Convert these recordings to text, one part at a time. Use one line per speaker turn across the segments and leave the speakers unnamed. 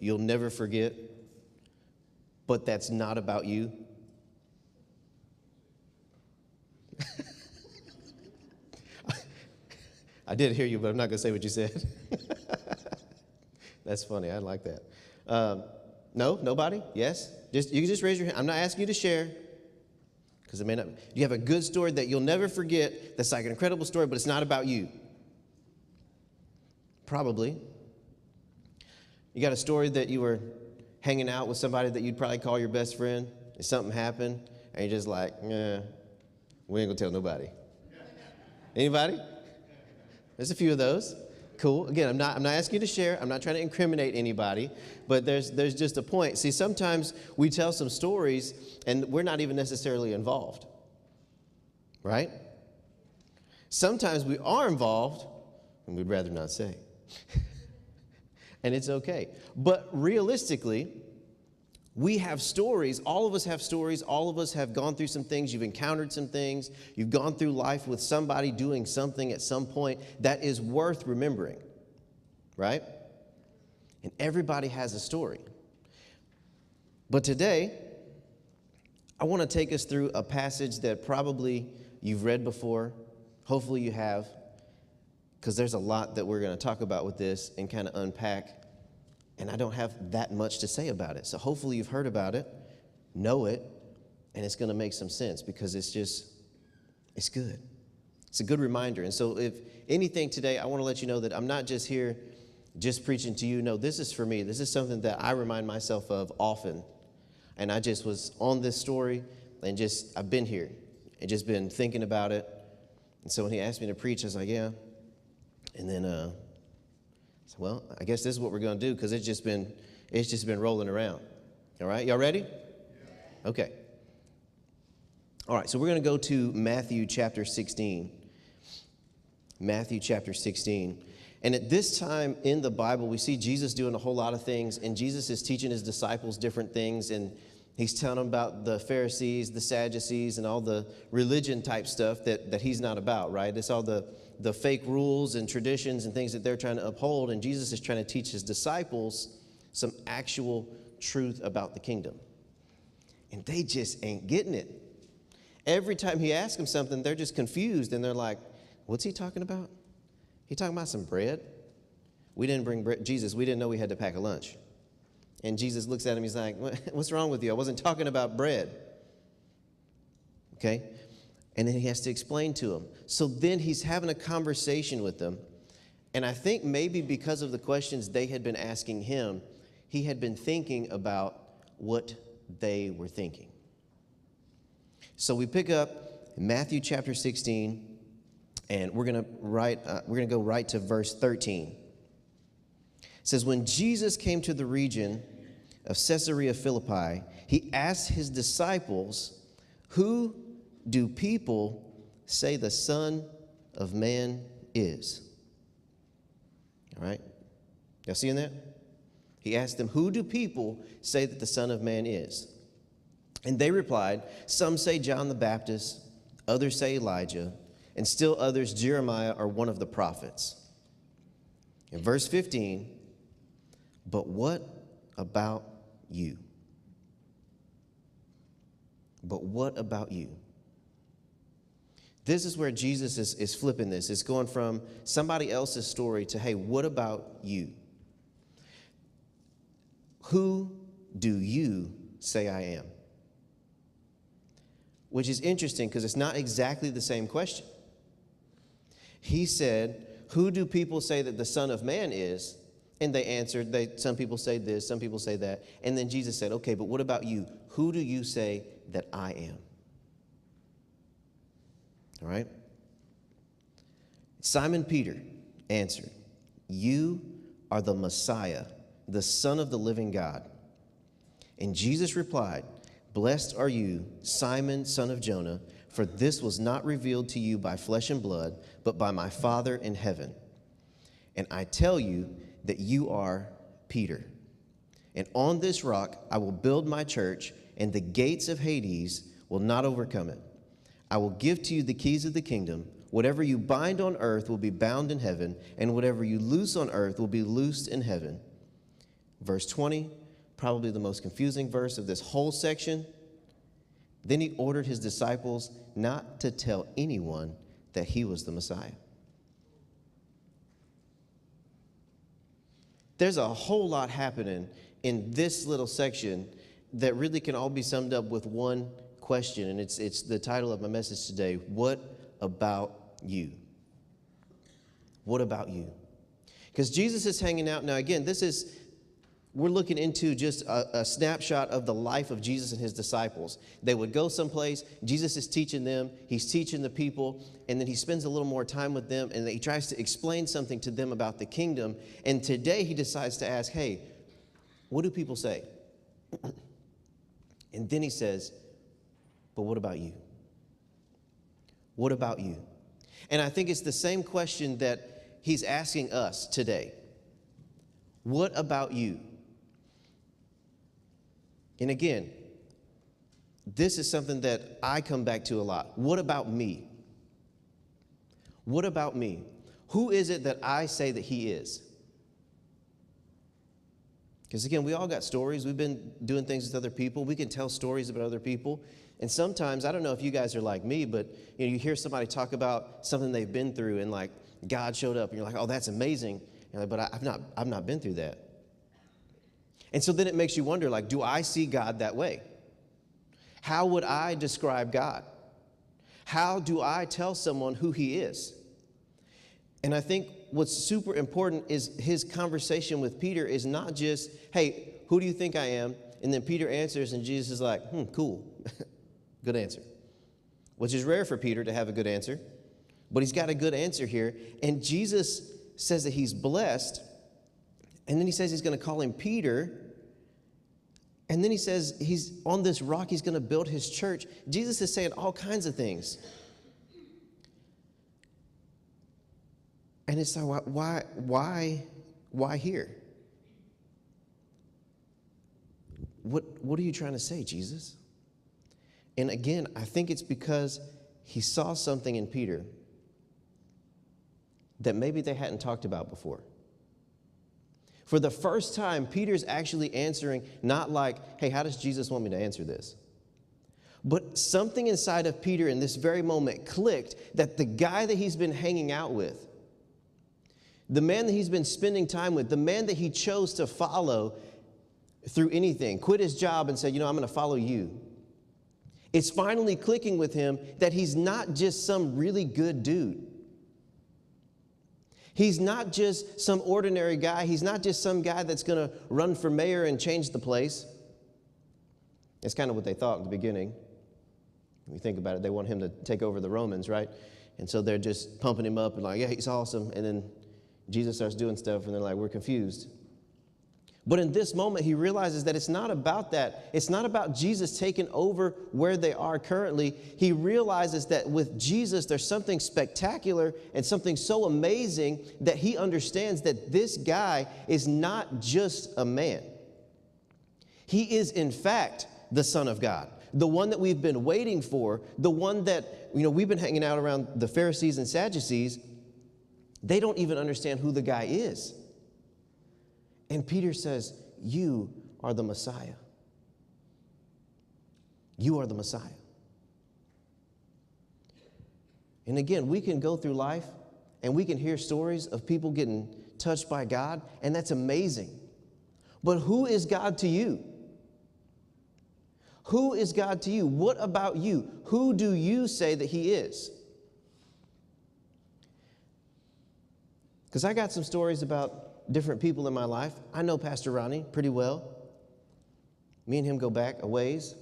you'll never forget, but that's not about you? I did hear you, but I'm not going to say what you said. That's funny. I like that. No? Nobody? Yes? You can just raise your hand. I'm not asking you to share, because it may not. You have a good story that you'll never forget that's like an incredible story, but it's not about you. Probably. You got a story that you were hanging out with somebody that you'd probably call your best friend, and something happened, and you're just like, we ain't going to tell nobody. Anybody? There's a few of those. Cool. Again, I'm not asking you to share. I'm not trying to incriminate anybody, but there's just a point. See, sometimes we tell some stories and we're not even necessarily involved, right? Sometimes we are involved and we'd rather not say. And it's okay. But realistically, we have stories. All of us have stories. All of us have gone through some things. You've encountered some things. You've gone through life with somebody doing something at some point that is worth remembering, right? And everybody has a story. But today, I want to take us through a passage that probably you've read before. Hopefully you have, because there's a lot that we're going to talk about with this and kind of unpack. And I don't have that much to say about it. So hopefully you've heard about it, know it, and it's going to make some sense because it's good. It's a good reminder. And so if anything today, I want to let you know that I'm not just here just preaching to you. No, this is for me. This is something that I remind myself of often. And I just was on this story and I've been here and just been thinking about it. And so when he asked me to preach, I was like, yeah. And then, well, I guess this is what we're going to do because it's just been rolling around. All right, y'all ready? Okay. All right, so we're going to go to Matthew chapter 16. Matthew chapter 16. And at this time in the Bible, we see Jesus doing a whole lot of things, and Jesus is teaching his disciples different things, and he's telling them about the Pharisees, the Sadducees, and all the religion type stuff that he's not about, right? It's all the fake rules and traditions and things that they're trying to uphold, and Jesus is trying to teach his disciples some actual truth about the kingdom. And they just ain't getting it. Every time he asks them something, they're just confused, and they're like, what's he talking about? He talking about some bread? We didn't bring bread. Jesus, we didn't know we had to pack a lunch. And Jesus looks at him, he's like, what's wrong with you? I wasn't talking about bread. Okay? And then he has to explain to them. So then he's having a conversation with them. And I think maybe because of the questions they had been asking him, he had been thinking about what they were thinking. So we pick up Matthew chapter 16, and we're going to go right to verse 13. It says, when Jesus came to the region of Caesarea Philippi, he asked his disciples, who do people say the Son of Man is? All right? Y'all seeing that? He asked them, who do people say that the Son of Man is? And they replied, some say John the Baptist, others say Elijah, and still others Jeremiah or one of the prophets. In verse 15, but what about you? But what about you? This is where Jesus is flipping this. It's going from somebody else's story to, hey, what about you? Who do you say I am? Which is interesting because it's not exactly the same question. He said, who do people say that the Son of Man is? And they answered, some people say this, some people say that. And then Jesus said, okay, but what about you? Who do you say that I am? All right? Simon Peter answered, you are the Messiah, the Son of the living God. And Jesus replied, blessed are you, Simon, son of Jonah, for this was not revealed to you by flesh and blood, but by my Father in heaven. And I tell you that you are Peter. And on this rock I will build my church, and the gates of Hades will not overcome it. I will give to you the keys of the kingdom. Whatever you bind on earth will be bound in heaven, and whatever you loose on earth will be loosed in heaven. Verse 20, probably the most confusing verse of this whole section. Then he ordered his disciples not to tell anyone that he was the Messiah. There's a whole lot happening in this little section that really can all be summed up with one question, and it's the title of my message today. What about you? What about you? Because Jesus is hanging out. Now, again, we're looking into just a snapshot of the life of Jesus and his disciples. They would go someplace, Jesus is teaching them, he's teaching the people, and then he spends a little more time with them, and he tries to explain something to them about the kingdom. And today he decides to ask, hey, what do people say? And then he says, but what about you? What about you? And I think it's the same question that he's asking us today. What about you? And again, this is something that I come back to a lot. What about me? What about me? Who is it that I say that he is? Because again, we all got stories. We've been doing things with other people. We can tell stories about other people. And sometimes, I don't know if you guys are like me, but you hear somebody talk about something they've been through and like God showed up and you're like, oh, that's amazing. You're like, but I've not been through that. And so then it makes you wonder, like, do I see God that way? How would I describe God? How do I tell someone who he is? And I think what's super important is his conversation with Peter is not just, hey, who do you think I am? And then Peter answers and Jesus is like, cool. Good answer. Which is rare for Peter to have a good answer. But he's got a good answer here. And Jesus says that he's blessed. And then he says he's going to call him Peter. And then he says he's on this rock, he's going to build his church. Jesus is saying all kinds of things. And it's like, why here? What are you trying to say, Jesus? And again, I think it's because he saw something in Peter that maybe they hadn't talked about before. For the first time, Peter's actually answering not like, hey, how does Jesus want me to answer this? But something inside of Peter in this very moment clicked that the guy that he's been hanging out with, the man that he's been spending time with, the man that he chose to follow through anything, quit his job and said, I'm going to follow you. It's finally clicking with him that he's not just some really good dude. He's not just some ordinary guy. He's not just some guy that's going to run for mayor and change the place. That's kind of what they thought at the beginning. When you think about it, they want him to take over the Romans, right? And so they're just pumping him up and like, yeah, he's awesome. And then Jesus starts doing stuff and they're like, we're confused. But in this moment, he realizes that it's not about that. It's not about Jesus taking over where they are currently. He realizes that with Jesus, there's something spectacular and something so amazing that he understands that this guy is not just a man. He is, in fact, the Son of God, the one that we've been waiting for, the one that, we've been hanging out around the Pharisees and Sadducees. They don't even understand who the guy is. And Peter says, you are the Messiah. You are the Messiah. And again, we can go through life and we can hear stories of people getting touched by God, and that's amazing. But who is God to you? Who is God to you? What about you? Who do you say that he is? Because I got some stories about different people in my life. I know Pastor Ronnie pretty well. Me and him go back a ways.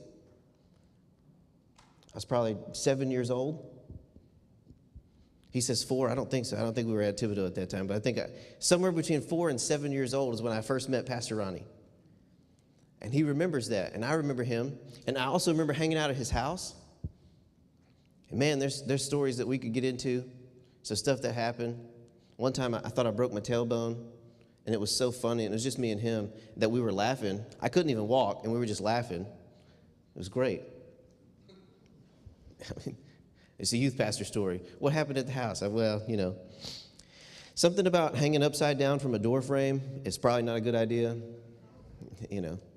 I was probably 7 years old. He says 4. I don't think so. I don't think we were at Thibodeau at that time, but I think somewhere between 4 and 7 years old is when I first met Pastor Ronnie. And he remembers that, and I remember him. And I also remember hanging out at his house. And man, there's stories that we could get into, so stuff that happened. One time I thought I broke my tailbone. And it was so funny, and it was just me and him, that we were laughing. I couldn't even walk, and we were just laughing. It was great. It's a youth pastor story. What happened at the house? Something about hanging upside down from a door frame is probably not a good idea.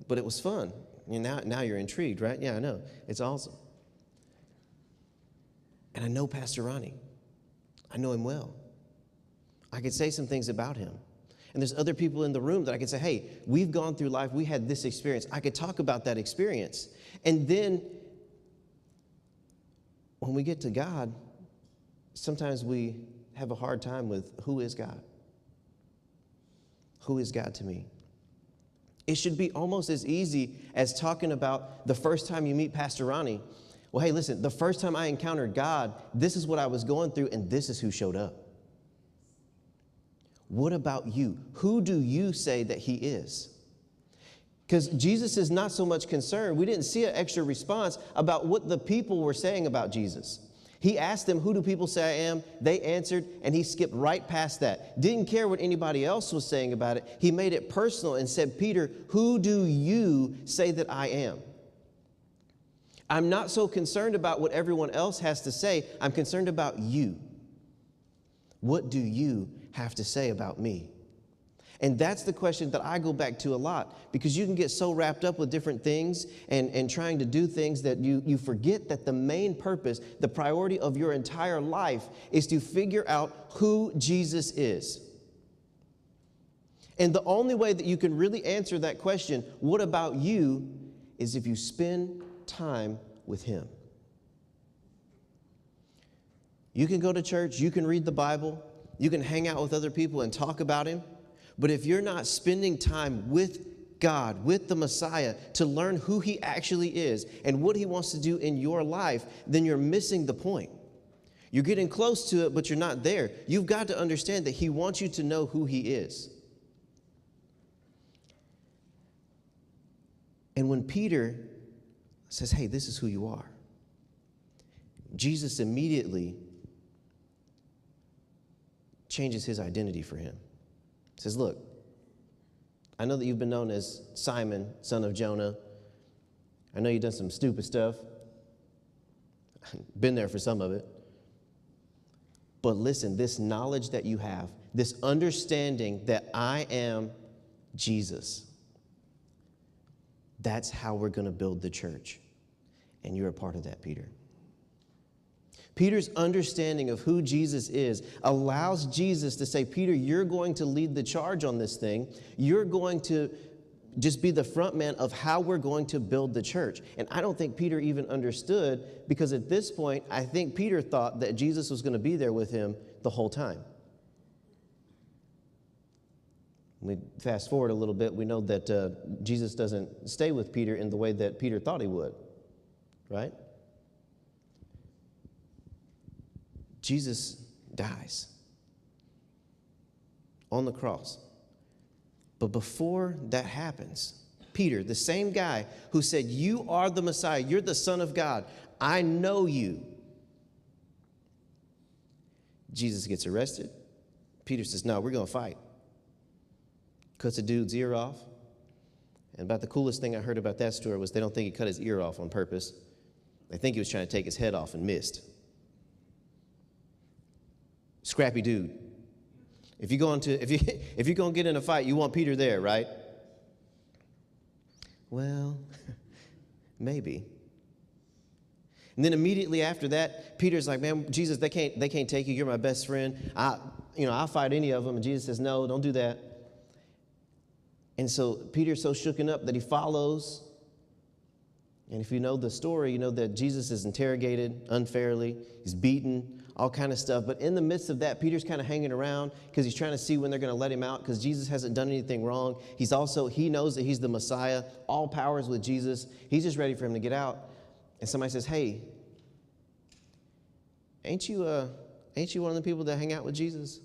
but it was fun. Now you're intrigued, right? Yeah, I know. It's awesome. And I know Pastor Ronnie. I know him well. I could say some things about him. And there's other people in the room that I could say, hey, we've gone through life. We had this experience. I could talk about that experience. And then when we get to God, sometimes we have a hard time with who is God? Who is God to me? It should be almost as easy as talking about the first time you meet Pastor Ronnie. Well, hey, listen, the first time I encountered God, this is what I was going through, and this is who showed up. What about you? Who do you say that he is? Because Jesus is not so much concerned. We didn't see an extra response about what the people were saying about Jesus. He asked them, who do people say I am? They answered, and he skipped right past that. Didn't care what anybody else was saying about it. He made it personal and said, Peter, who do you say that I am? I'm not so concerned about what everyone else has to say. I'm concerned about you. What do you have to say about me? And that's the question that I go back to a lot, because you can get so wrapped up with different things and trying to do things that you forget that the main purpose, the priority of your entire life is to figure out who Jesus is. And the only way that you can really answer that question, what about you, is if you spend time with him. You can go to church, you can read the Bible, you can hang out with other people and talk about him. But if you're not spending time with God, with the Messiah, to learn who he actually is and what he wants to do in your life, then you're missing the point. You're getting close to it, but you're not there. You've got to understand that he wants you to know who he is. And when Peter says, hey, this is who you are, Jesus immediately changes his identity for him. He says, look, I know that you've been known as Simon, son of Jonah. I know you've done some stupid stuff. Been there for some of it. But listen, this knowledge that you have, this understanding that I am Jesus, that's how we're going to build the church. And you're a part of that, Peter. Peter's understanding of who Jesus is allows Jesus to say, Peter, you're going to lead the charge on this thing. You're going to just be the front man of how we're going to build the church. And I don't think Peter even understood, because at this point, I think Peter thought that Jesus was going to be there with him the whole time. We fast forward a little bit, we know that Jesus doesn't stay with Peter in the way that Peter thought he would, right? Jesus dies on the cross. But before that happens, Peter, the same guy who said, you are the Messiah, you're the Son of God, I know you. Jesus gets arrested. Peter says, no, we're going to fight. Cuts a dude's ear off. And about the coolest thing I heard about that story was they don't think he cut his ear off on purpose. They think he was trying to take his head off and missed. Scrappy dude. If you're going to get in a fight, you want Peter there, right? Well, maybe. And then immediately after that, Peter's like, man, Jesus, they can't take you. You're my best friend. I'll fight any of them. And Jesus says, no, don't do that. And so Peter's so shooken up that he follows. And if you know the story, you know that Jesus is interrogated unfairly. He's beaten, all kind of stuff. But in the midst of that, Peter's kind of hanging around because he's trying to see when they're going to let him out, because Jesus hasn't done anything wrong. He knows that he's the Messiah. All power is with Jesus. He's just ready for him to get out. And somebody says, hey, ain't you one of the people that hang out with Jesus?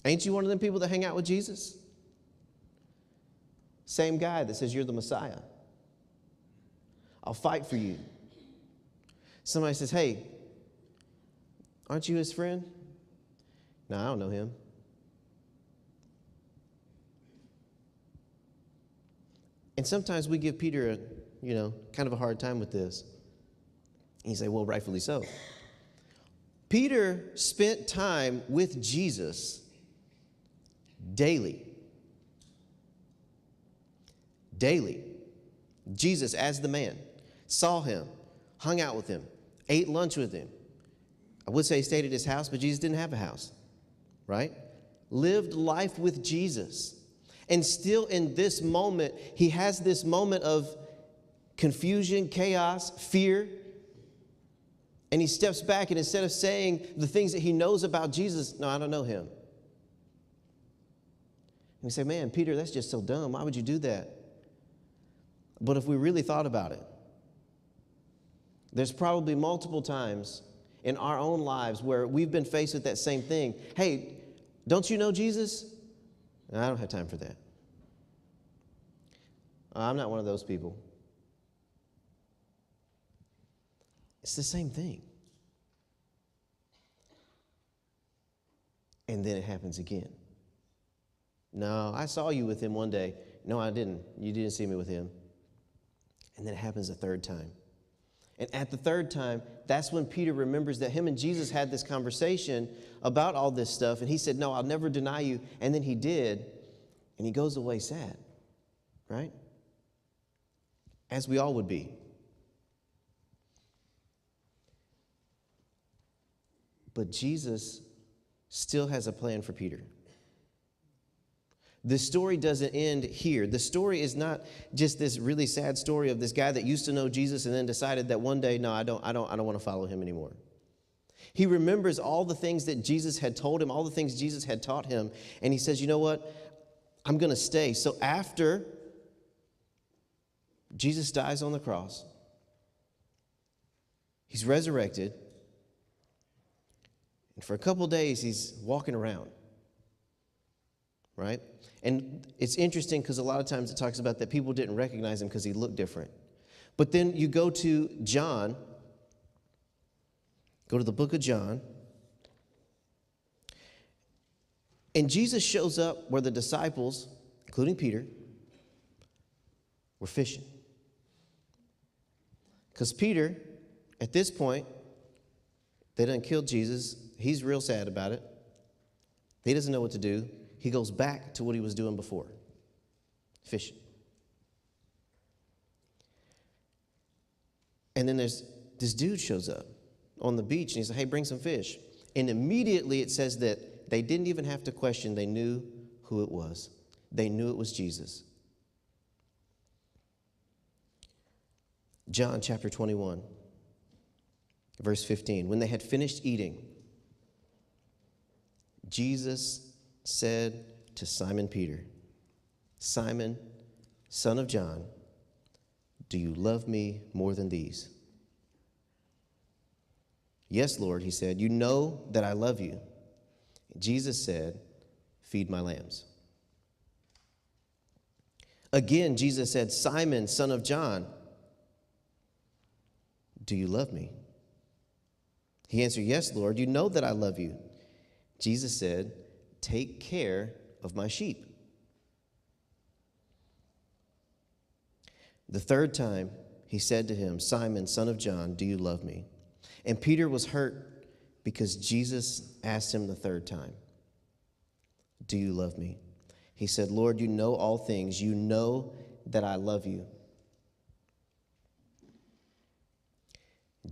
Ain't you one of them people that hang out with Jesus? Same guy that says you're the Messiah. I'll fight for you. Somebody says, hey, aren't you his friend? No, I don't know him. And sometimes we give Peter kind of a hard time with this. And you say, well, rightfully so. Peter spent time with Jesus daily. Daily. Jesus, as the man, saw him, hung out with him, ate lunch with him. I would say he stayed at his house, but Jesus didn't have a house, right? Lived life with Jesus. And still in this moment, he has this moment of confusion, chaos, fear. And he steps back, and instead of saying the things that he knows about Jesus, no, I don't know him. And we say, man, Peter, that's just so dumb. Why would you do that? But if we really thought about it, there's probably multiple times in our own lives where we've been faced with that same thing. Hey, don't you know Jesus? No, I don't have time for that. I'm not one of those people. It's the same thing. And then it happens again. No, I saw you with him one day. No, I didn't. You didn't see me with him. And then it happens a third time. And at the third time, that's when Peter remembers that him and Jesus had this conversation about all this stuff. And he said, no, I'll never deny you. And then he did. And he goes away sad, right? As we all would be. But Jesus still has a plan for Peter. The story doesn't end here. The story is not just this really sad story of this guy that used to know Jesus and then decided that one day, no, I don't want to follow him anymore. He remembers all the things that Jesus had told him, all the things Jesus had taught him, and he says, you know what? I'm going to stay. So after Jesus dies on the cross, he's resurrected, and for a couple days he's walking around, right? And it's interesting because a lot of times it talks about that people didn't recognize him because he looked different. But then you go to John, go to the book of John, and Jesus shows up where the disciples, including Peter, were fishing. Because Peter, at this point, they done killed Jesus. He's real sad about it. He doesn't know what to do. He goes back to what he was doing before, fishing. And then there's this dude shows up on the beach, and he's like, hey, bring some fish. And immediately it says that they didn't even have to question. They knew who it was. They knew it was Jesus. John chapter 21, verse 15. When they had finished eating, Jesus said to Simon Peter, Simon, son of John, do you love me more than these? Yes, Lord, he said, you know that I love you. Jesus said, feed my lambs. Again, Jesus said, Simon, son of John, do you love me? He answered, yes, Lord, you know that I love you. Jesus said, take care of my sheep. The third time he said to him, Simon, son of John, do you love me? And Peter was hurt because Jesus asked him the third time, do you love me? He said, Lord, you know all things. You know that I love you.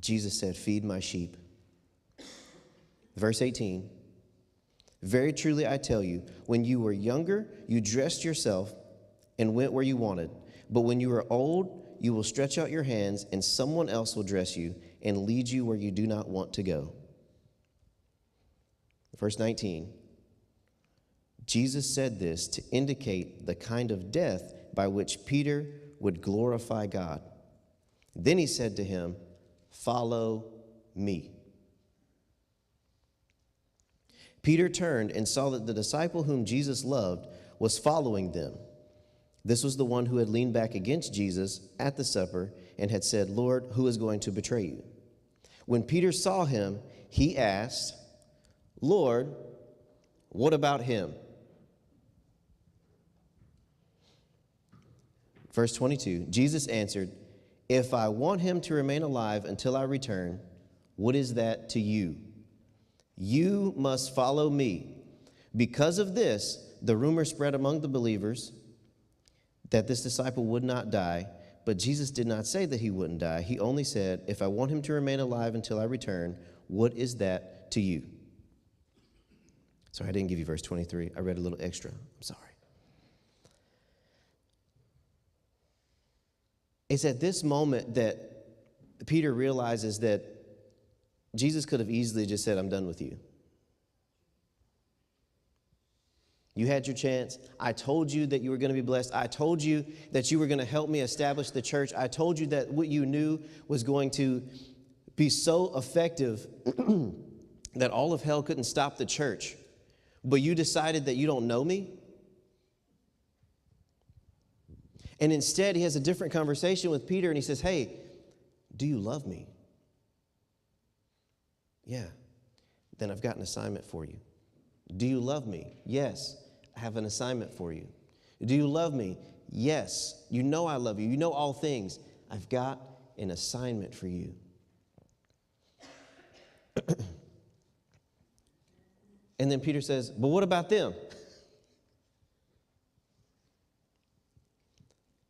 Jesus said, feed my sheep. Verse 18. Very truly I tell you, when you were younger, you dressed yourself and went where you wanted. But when you are old, you will stretch out your hands, and someone else will dress you and lead you where you do not want to go. Verse 19. Jesus said this to indicate the kind of death by which Peter would glorify God. Then he said to him, follow me. Peter turned and saw that the disciple whom Jesus loved was following them. This was the one who had leaned back against Jesus at the supper and had said, Lord, who is going to betray you? When Peter saw him, he asked, Lord, what about him? Verse 22, Jesus answered, if I want him to remain alive until I return, what is that to you? You must follow me. Because of this, the rumor spread among the believers that this disciple would not die, but Jesus did not say that he wouldn't die. He only said, if I want him to remain alive until I return, what is that to you? Sorry, I didn't give you verse 23. I read a little extra. I'm sorry. It's at this moment that Peter realizes that Jesus could have easily just said, I'm done with you. You had your chance. I told you that you were going to be blessed. I told you that you were going to help me establish the church. I told you that what you knew was going to be so effective that all of hell couldn't stop the church. But you decided that you don't know me? And instead, he has a different conversation with Peter, and he says, hey, do you love me? Yeah. Then I've got an assignment for you. Do you love me? Yes, I have an assignment for you. Do you love me? Yes, you know I love you. You know all things. I've got an assignment for you. And then Peter says, but what about them?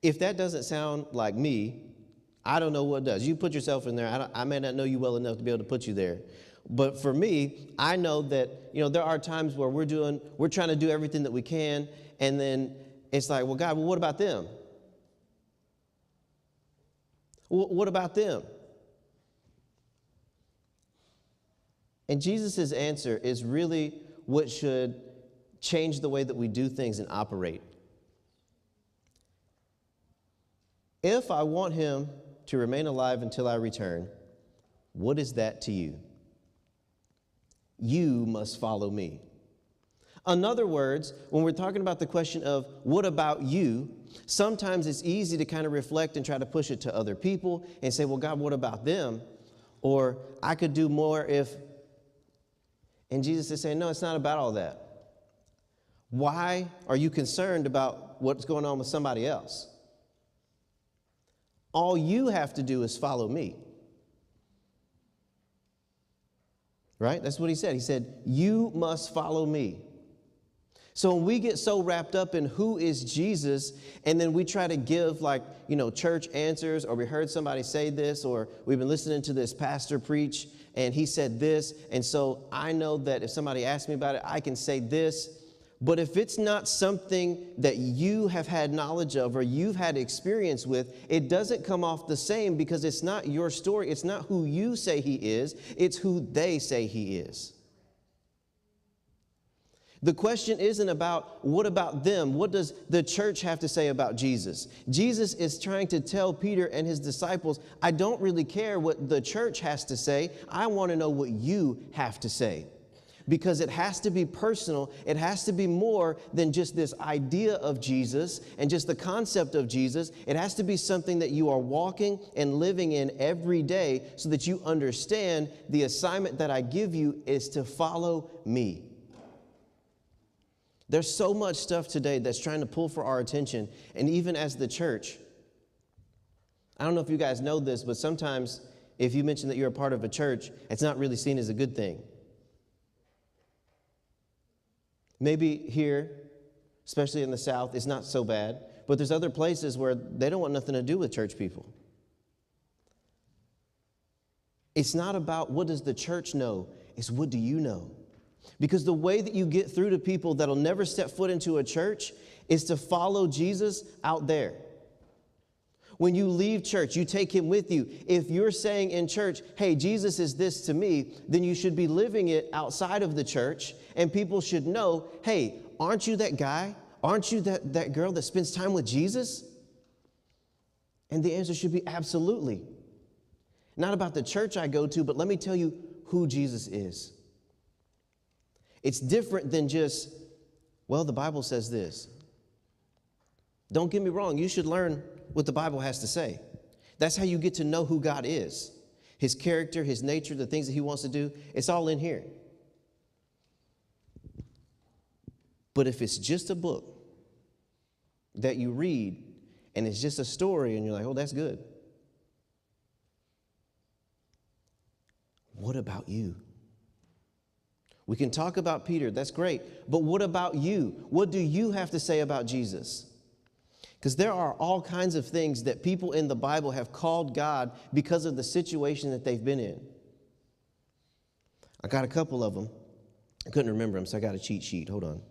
If that doesn't sound like me, I don't know what does. You put yourself in there. I may not know you well enough to be able to put you there. But for me, I know that, there are times where we're trying to do everything that we can, and then it's like, well, God, what about them? What about them? And Jesus' answer is really what should change the way that we do things and operate. If I want him to remain alive until I return, what is that to you? You must follow me. In other words, when we're talking about the question of what about you, sometimes it's easy to kind of reflect and try to push it to other people and say, well, God, what about them? Or I could do more if... And Jesus is saying, no, it's not about all that. Why are you concerned about what's going on with somebody else? All you have to do is follow me. Right? That's what he said. He said, you must follow me. So when we get so wrapped up in who is Jesus, and then we try to give church answers, or we heard somebody say this, or we've been listening to this pastor preach, and he said this, and so I know that if somebody asks me about it, I can say this. But if it's not something that you have had knowledge of or you've had experience with, it doesn't come off the same, because it's not your story. It's not who you say he is. It's who they say he is. The question isn't about what about them? What does the church have to say about Jesus? Jesus is trying to tell Peter and his disciples, I don't really care what the church has to say. I want to know what you have to say. Because it has to be personal. It has to be more than just this idea of Jesus and just the concept of Jesus. It has to be something that you are walking and living in every day, so that you understand the assignment that I give you is to follow me. There's so much stuff today that's trying to pull for our attention. And even as the church, I don't know if you guys know this, but sometimes if you mention that you're a part of a church, it's not really seen as a good thing. Maybe here, especially in the South, it's not so bad. But there's other places where they don't want nothing to do with church people. It's not about what does the church know, it's what do you know? Because the way that you get through to people that'll never step foot into a church is to follow Jesus out there. When you leave church, you take him with you. If you're saying in church, hey, Jesus is this to me, then you should be living it outside of the church, and people should know, hey, aren't you that guy? Aren't you that girl that spends time with Jesus? And the answer should be absolutely. Not about the church I go to, but let me tell you who Jesus is. It's different than just, well, the Bible says this. Don't get me wrong, you should learn what the Bible has to say. That's how you get to know who God is. His character, his nature, the things that he wants to do, it's all in here. But if it's just a book that you read and it's just a story and you're like, oh, that's good. What about you? We can talk about Peter. That's great. But what about you? What do you have to say about Jesus? Because there are all kinds of things that people in the Bible have called God because of the situation that they've been in. I got a couple of them. I couldn't remember them, so I got a cheat sheet. Hold on.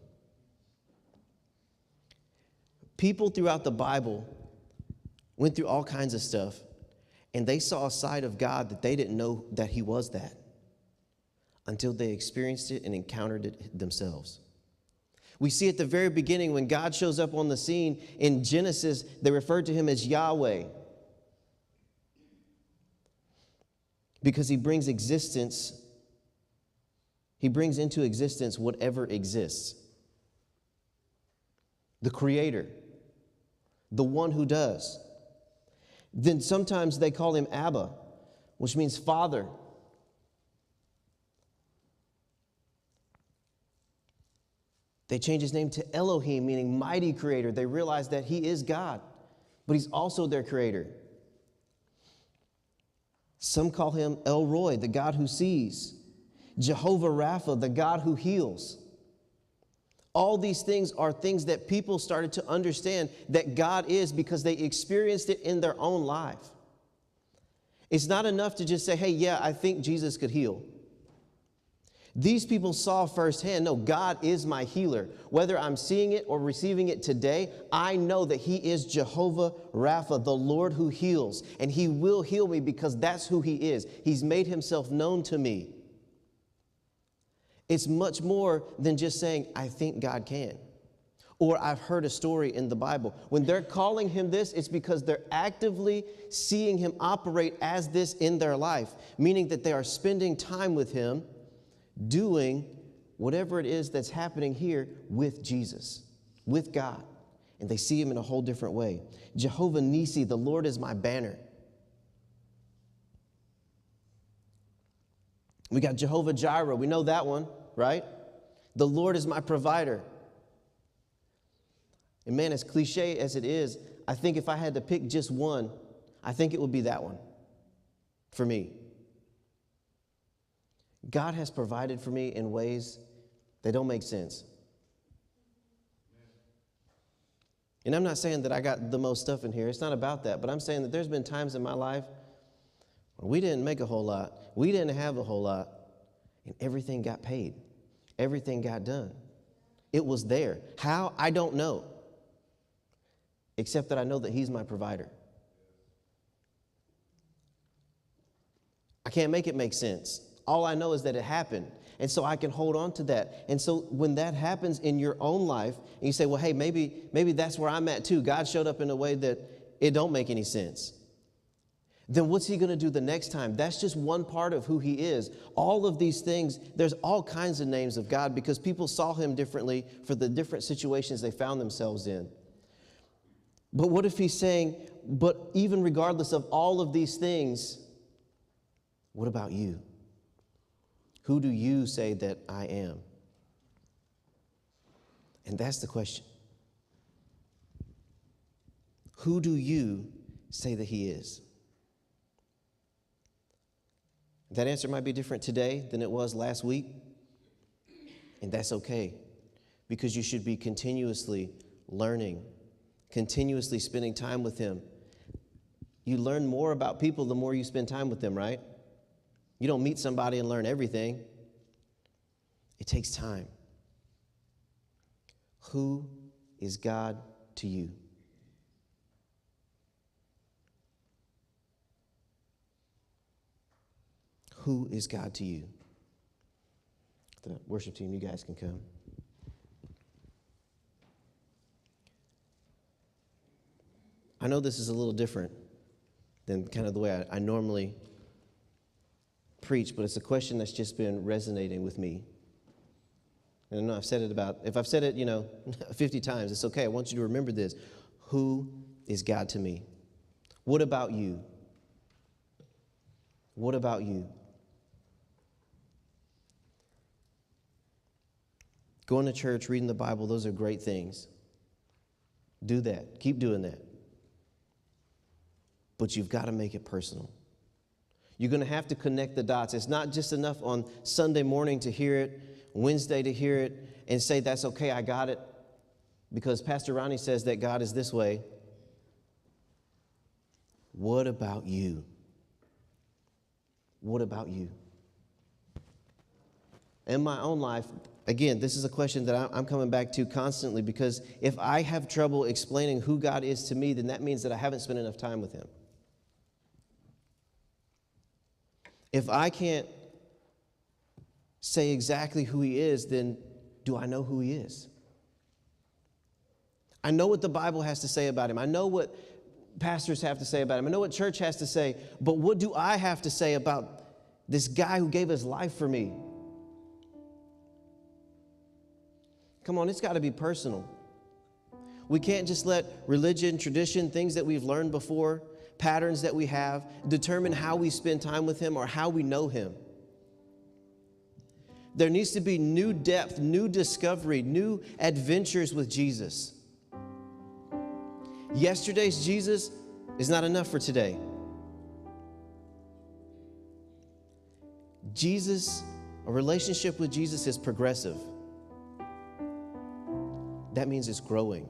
People throughout the Bible went through all kinds of stuff, and they saw a side of God that they didn't know that he was that until they experienced it and encountered it themselves. We see at the very beginning when God shows up on the scene in Genesis, they referred to him as Yahweh because he brings into existence whatever exists. The creator, the one who does. Then sometimes they call him Abba, which means father. They change his name to Elohim, meaning mighty creator. They realize that he is God, but he's also their creator. Some call him El Roy, the God who sees. Jehovah Rapha, the God who heals. All these things are things that people started to understand that God is because they experienced it in their own life. It's not enough to just say, hey, yeah, I think Jesus could heal. These people saw firsthand, no, God is my healer. Whether I'm seeing it or receiving it today, I know that he is Jehovah Rapha, the Lord who heals. And he will heal me because that's who he is. He's made himself known to me. It's much more than just saying, I think God can. Or I've heard a story in the Bible. When they're calling him this, it's because they're actively seeing him operate as this in their life, meaning that they are spending time with him, doing whatever it is that's happening here with Jesus, with God. And they see him in a whole different way. Jehovah Nissi, the Lord is my banner. We got Jehovah Jireh. We know that one, right? The Lord is my provider. And man, as cliche as it is, I think if I had to pick just one, I think it would be that one for me. God has provided for me in ways that don't make sense. And I'm not saying that I got the most stuff in here. It's not about that. But I'm saying that there's been times in my life where we didn't make a whole lot. We didn't have a whole lot. And everything got paid. Everything got done. It was there. How? I don't know. Except that I know that he's my provider. I can't make it make sense. All I know is that it happened. And so I can hold on to that. And so when that happens in your own life, and you say, well, hey, maybe that's where I'm at too. God showed up in a way that it don't make any sense. Then what's he going to do the next time? That's just one part of who he is. All of these things, there's all kinds of names of God because people saw him differently for the different situations they found themselves in. But what if he's saying, but even regardless of all of these things, what about you? Who do you say that I am? And that's the question. Who do you say that he is? That answer might be different today than it was last week. And that's okay, because you should be continuously learning, continuously spending time with him. You learn more about people the more you spend time with them, right? You don't meet somebody and learn everything. It takes time. Who is God to you? Who is God to you? The worship team, you guys can come. I know this is a little different than kind of the way I normally preach, but it's a question that's just been resonating with me. And I know I've said it if I've said it, 50 times, it's okay. I want you to remember this. Who is God to me? What about you? What about you? Going to church, reading the Bible, those are great things. Do that. Keep doing that. But you've got to make it personal. You're going to have to connect the dots. It's not just enough on Sunday morning to hear it Wednesday to hear it and say, that's okay, I got it, because Pastor Ronnie says that God is this way. What about you? What about you? In my own life, again, this is a question that I'm coming back to constantly, because if I have trouble explaining who God is to me, then that means that I haven't spent enough time with him. If I can't say exactly who he is, then do I know who he is? I know what the Bible has to say about him. I know what pastors have to say about him. I know what church has to say. But what do I have to say about this guy who gave his life for me? Come on, it's got to be personal. We can't just let religion, tradition, things that we've learned before, patterns that we have, determine how we spend time with him or how we know him. There needs to be new depth, new discovery, new adventures with Jesus. Yesterday's Jesus is not enough for today. Jesus, a relationship with Jesus is progressive. That means it's growing.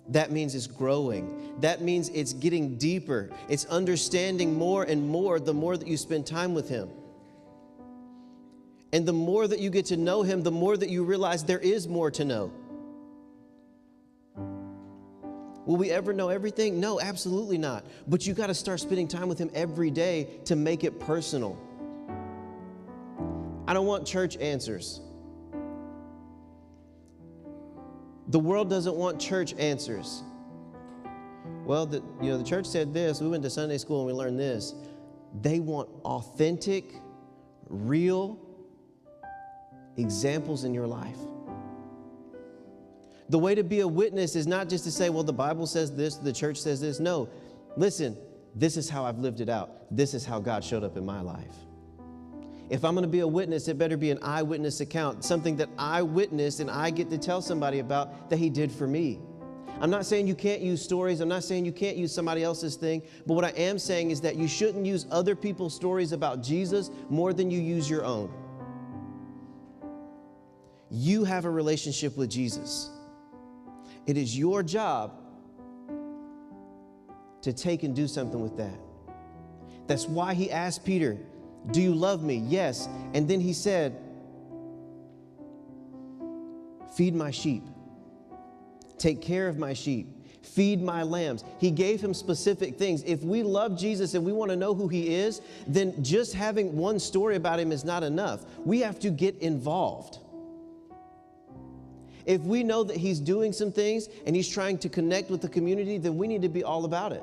That means it's growing. That means it's getting deeper. It's understanding more and more the more that you spend time with him. And the more that you get to know him, the more that you realize there is more to know. Will we ever know everything? No, absolutely not. But you got to start spending time with him every day to make it personal. I don't want church answers. The world doesn't want church answers. Well, the church said this. We went to Sunday school and we learned this. They want authentic, real examples in your life. The way to be a witness is not just to say, well, the Bible says this, the church says this. No, listen, this is how I've lived it out. This is how God showed up in my life. If I'm going to be a witness, it better be an eyewitness account, something that I witnessed and I get to tell somebody about that he did for me. I'm not saying you can't use stories. I'm not saying you can't use somebody else's thing. But what I am saying is that you shouldn't use other people's stories about Jesus more than you use your own. You have a relationship with Jesus. It is your job to take and do something with that. That's why he asked Peter, do you love me? Yes. And then he said, feed my sheep. Take care of my sheep. Feed my lambs. He gave him specific things. If we love Jesus and we want to know who he is, then just having one story about him is not enough. We have to get involved. If we know that he's doing some things and he's trying to connect with the community, then we need to be all about it.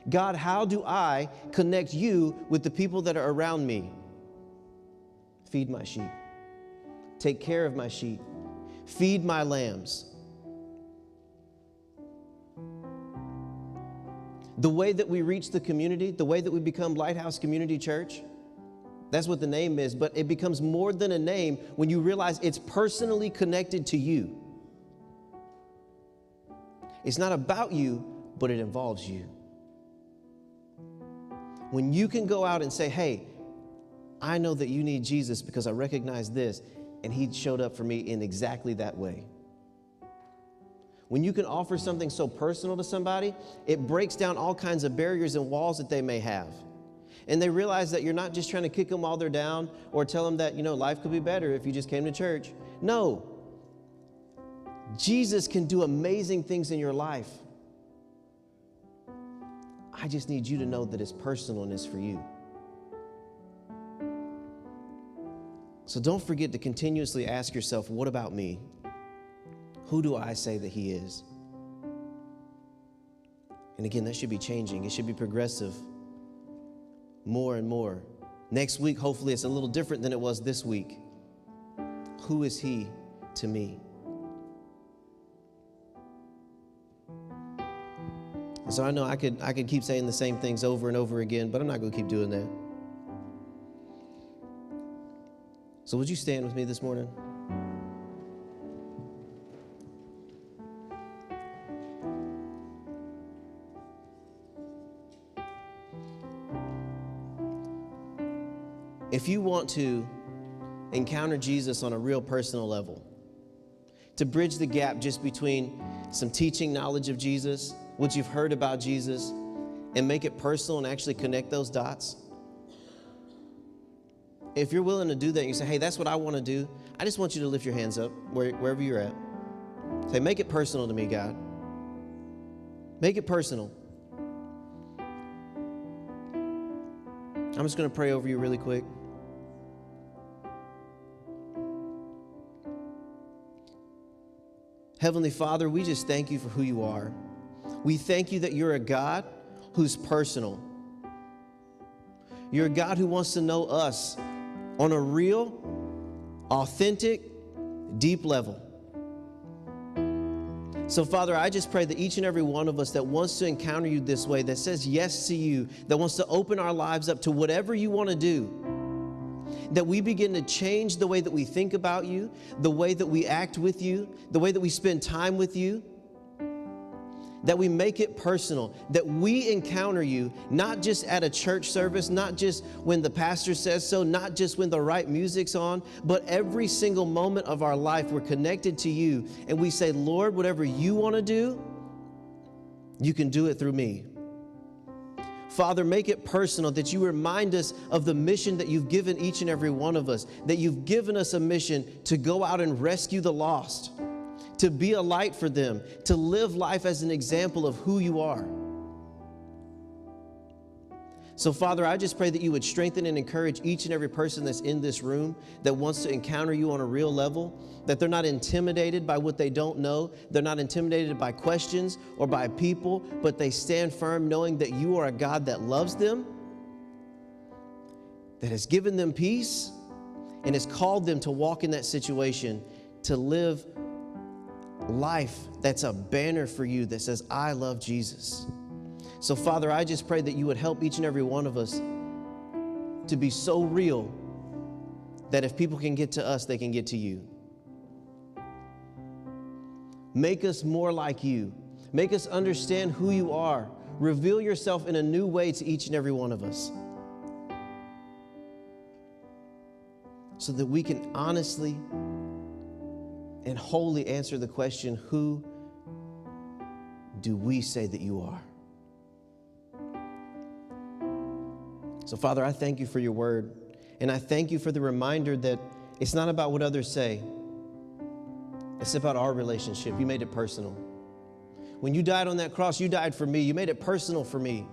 God, how do I connect you with the people that are around me? Feed my sheep. Take care of my sheep. Feed my lambs. The way that we reach the community, the way that we become Lighthouse Community Church, that's what the name is, but it becomes more than a name when you realize it's personally connected to you. It's not about you, but it involves you. When you can go out and say, hey, I know that you need Jesus because I recognize this, and he showed up for me in exactly that way. When you can offer something so personal to somebody, it breaks down all kinds of barriers and walls that they may have. And they realize that you're not just trying to kick them while they're down or tell them that, life could be better if you just came to church. No. Jesus can do amazing things in your life. I just need you to know that it's personal and it's for you. So don't forget to continuously ask yourself, what about me? Who do I say that he is? And again, that should be changing. It should be progressive more and more. Next week, hopefully it's a little different than it was this week. Who is he to me? And so I know I could keep saying the same things over and over again, but I'm not going to keep doing that. So would you stand with me this morning? If you want to encounter Jesus on a real personal level, to bridge the gap just between some teaching knowledge of Jesus, what you've heard about Jesus, and make it personal and actually connect those dots. If you're willing to do that, and you say, hey, that's what I want to do, I just want you to lift your hands up wherever you're at. Say, make it personal to me, God. Make it personal. I'm just going to pray over you really quick. Heavenly Father, we just thank you for who you are. We thank you that you're a God who's personal. You're a God who wants to know us on a real, authentic, deep level. So, Father, I just pray that each and every one of us that wants to encounter you this way, that says yes to you, that wants to open our lives up to whatever you want to do, that we begin to change the way that we think about you, the way that we act with you, the way that we spend time with you, that we make it personal, that we encounter you not just at a church service, not just when the pastor says so, not just when the right music's on, but every single moment of our life we're connected to you, and we say, Lord, whatever you want to do, you can do it through me. Father, make it personal, that you remind us of the mission that you've given each and every one of us, that you've given us a mission to go out and rescue the lost, to be a light for them, to live life as an example of who you are. So, Father, I just pray that you would strengthen and encourage each and every person that's in this room that wants to encounter you on a real level, that they're not intimidated by what they don't know, they're not intimidated by questions or by people, but they stand firm knowing that you are a God that loves them, that has given them peace, and has called them to walk in that situation, to live life that's a banner for you that says, I love Jesus. So, Father, I just pray that you would help each and every one of us to be so real that if people can get to us, they can get to you. Make us more like you. Make us understand who you are. Reveal yourself in a new way to each and every one of us, so that we can honestly and wholly answer the question, who do we say that you are? So, Father, I thank you for your word, and I thank you for the reminder that it's not about what others say. It's about our relationship. You made it personal. When you died on that cross, you died for me. You made it personal for me.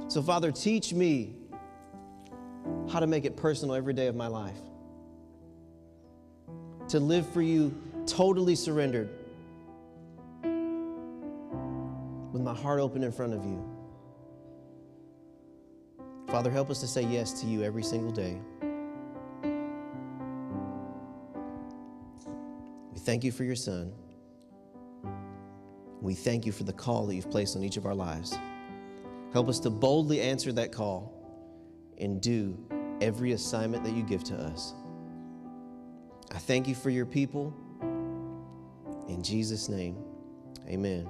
So, Father, teach me how to make it personal every day of my life, to live for you totally surrendered, with my heart open in front of you. Father, help us to say yes to you every single day. We thank you for your Son. We thank you for the call that you've placed on each of our lives. Help us to boldly answer that call and do every assignment that you give to us. I thank you for your people. In Jesus' name, amen.